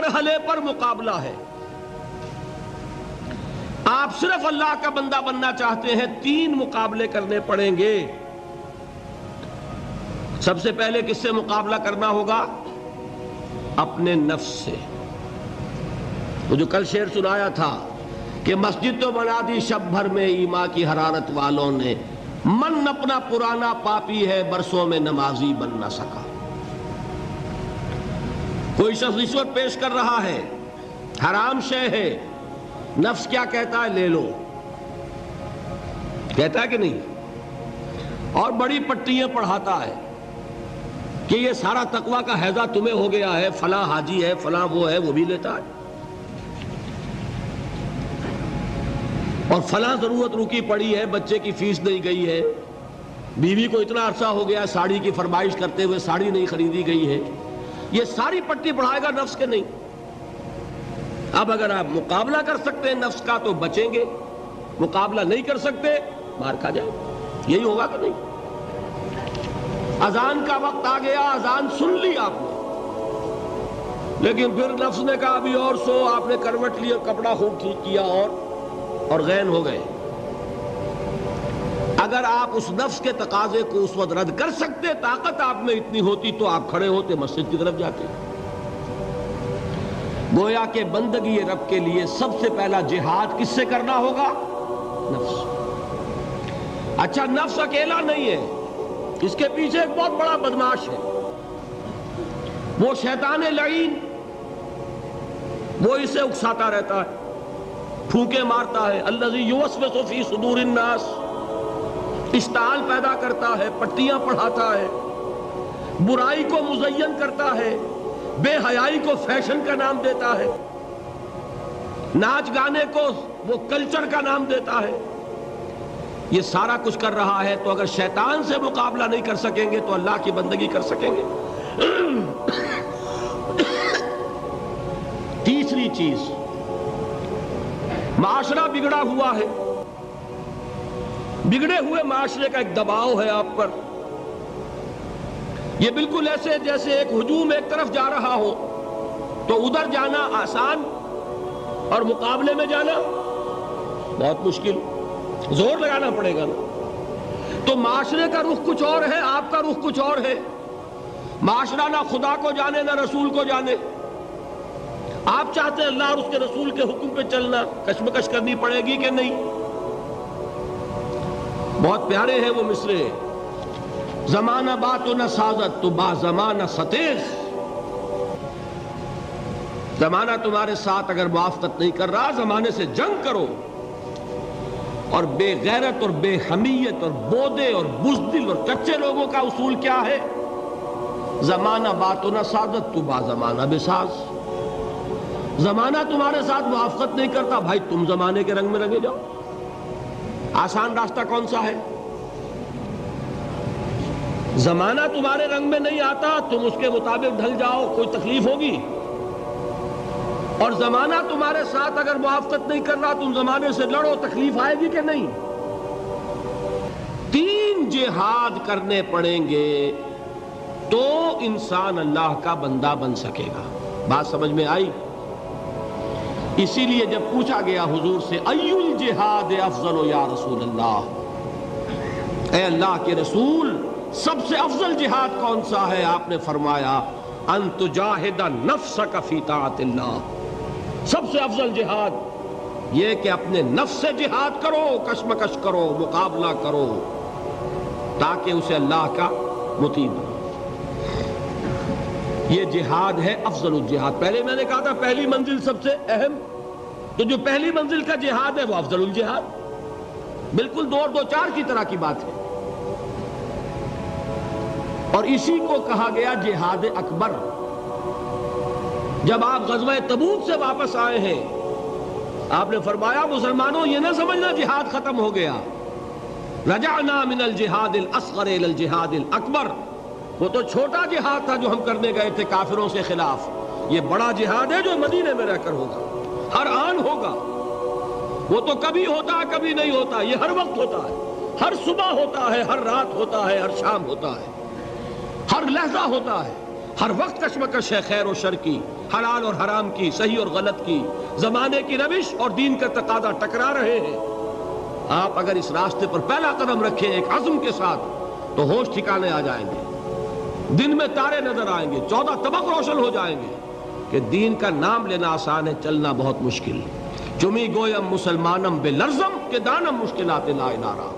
مرحلے پر مقابلہ ہے. آپ صرف اللہ کا بندہ بننا چاہتے ہیں، 3 مقابلے کرنے پڑیں گے. سب سے پہلے کس سے مقابلہ کرنا ہوگا؟ اپنے نفس سے. وہ جو کل شعر سنایا تھا کہ مسجد تو بنا دی شب بھر میں ایمان کی حرارت والوں نے، من اپنا پرانا پاپی ہے برسوں میں نمازی بن نہ سکا. کوئی شخص رشوت پیش کر رہا ہے، حرام شے ہے، نفس کیا کہتا ہے؟ لے لو. کہتا ہے کہ نہیں؟ اور بڑی پٹیاں پڑھاتا ہے کہ یہ سارا تقویٰ کا حیضہ تمہیں ہو گیا ہے، فلاں حاجی ہے، فلاں وہ ہے، وہ بھی لیتا ہے. اور فلاں ضرورت رکی پڑی ہے، بچے کی فیس نہیں گئی ہے، بیوی کو اتنا عرصہ ہو گیا ساڑی کی فرمائش کرتے ہوئے ساڑی نہیں خریدی گئی ہے. یہ ساری پٹی پڑھائے گا نفس کے نہیں. اب اگر آپ مقابلہ کر سکتے ہیں نفس کا تو بچیں گے، مقابلہ نہیں کر سکتے مار کھا جائیں. یہی ہوگا کہ نہیں؟ اذان کا وقت آ گیا، اذان سن لی آپ نے، لیکن پھر نفس نے کہا ابھی اور سو. آپ نے کروٹ لیا، کپڑا خوب ٹھیک کیا اور غین ہو گئے. اگر آپ اس نفس کے تقاضے کو اس وقت رد کر سکتے، طاقت آپ میں اتنی ہوتی تو آپ کھڑے ہوتے مسجد کی طرف جاتے. گویا کہ بندگی رب کے لیے سب سے پہلا جہاد کس سے کرنا ہوگا؟ نفس. اچھا، نفس اکیلا نہیں ہے، اس کے پیچھے ایک بہت بڑا بدماش ہے، وہ شیطان لعین. وہ اسے اکساتا رہتا ہے، پھونکے مارتا ہے. الذی یوسوس فی صدور الناس، اشتعال پیدا کرتا ہے، پٹیاں پڑھاتا ہے، برائی کو مزین کرتا ہے، بے حیائی کو فیشن کا نام دیتا ہے، ناچ گانے کو وہ کلچر کا نام دیتا ہے. یہ سارا کچھ کر رہا ہے. تو اگر شیطان سے مقابلہ نہیں کر سکیں گے تو اللہ کی بندگی کر سکیں گے؟ تیسری چیز، معاشرہ بگڑا ہوا ہے. بگڑے ہوئے معاشرے کا ایک دباؤ ہے آپ پر. یہ بالکل ایسے جیسے ایک ہجوم ایک طرف جا رہا ہو تو ادھر جانا آسان اور مقابلے میں جانا بہت مشکل، زور لگانا پڑے گا نا. تو معاشرے کا رخ کچھ اور ہے، آپ کا رخ کچھ اور ہے. معاشرہ نہ خدا کو جانے نہ رسول کو جانے. آپ چاہتے ہیں اللہ اور اس کے رسول کے حکم پہ چلنا، کشمکش کرنی پڑے گی کہ نہیں؟ بہت پیارے ہیں وہ مصرے، زمانہ بات و نہ سازت تو با زمانہ ستیغ. زمانہ تمہارے ساتھ اگر موافقت نہیں کر رہا، زمانے سے جنگ کرو. اور بے غیرت اور بے حمیت اور بودے اور بزدل اور کچے لوگوں کا اصول کیا ہے؟ زمانہ بات و نہ سازت تو با زمانہ بساز. زمانہ تمہارے ساتھ موافقت نہیں کرتا، بھائی تم زمانے کے رنگ میں رنگے جاؤ. آسان راستہ کون سا ہے؟ زمانہ تمہارے رنگ میں نہیں آتا، تم اس کے مطابق ڈھل جاؤ، کوئی تکلیف ہوگی. اور زمانہ تمہارے ساتھ اگر موافقت نہیں کر رہا، تم زمانے سے لڑو، تکلیف آئے گی کہ نہیں؟ 3 جہاد کرنے پڑیں گے تو انسان اللہ کا بندہ بن سکے گا. بات سمجھ میں آئی؟ اسی لیے جب پوچھا گیا حضور سے ای الجہاد افضل یا رسول اللہ، اے اللہ کے رسول سب سے افضل جہاد کون سا ہے؟ آپ نے فرمایا ان تجاہد نفسک فی طاعت اللہ. سب سے افضل جہاد یہ کہ اپنے نفس سے جہاد کرو، کشمکش کرو، مقابلہ کرو، تاکہ اسے اللہ کا مطیع بنو. یہ جہاد ہے افضل الجہاد. پہلے میں نے کہا تھا پہلی منزل سب سے اہم، تو جو پہلی منزل کا جہاد ہے وہ افضل الجہاد. بالکل 2 اور 2 4 کی طرح کی بات ہے. اور اسی کو کہا گیا جہاد اکبر. جب آپ غزوہ تبوک سے واپس آئے ہیں، آپ نے فرمایا مسلمانوں یہ نہ سمجھنا جہاد ختم ہو گیا. رجعنا من الجہاد الاصغر الى الجہاد الاکبر. وہ تو چھوٹا جہاد تھا جو ہم کرنے گئے تھے کافروں سے خلاف. یہ بڑا جہاد ہے جو مدینے میں رہ کر ہوگا، ہر آن ہوگا. وہ تو کبھی ہوتا ہے کبھی نہیں ہوتا، یہ ہر وقت ہوتا ہے، ہر صبح ہوتا ہے، ہر رات ہوتا ہے، ہر شام ہوتا ہے، ہر لحظہ ہوتا ہے. ہر وقت کشمکش ہے خیر و شر کی، حلال اور حرام کی، صحیح اور غلط کی، زمانے کی روش اور دین کا تقاضا ٹکرا رہے ہیں۔ آپ اگر اس راستے پر پہلا قدم رکھیں ایک عزم کے ساتھ تو ہوش ٹھکانے آ جائیں گے، دن میں تارے نظر آئیں گے، 14 طبق روشن ہو جائیں گے کہ دین کا نام لینا آسان ہے، چلنا بہت مشکل۔ چمی گویم مسلمانم بے لرزم کہ دانم مشکلات لا الہ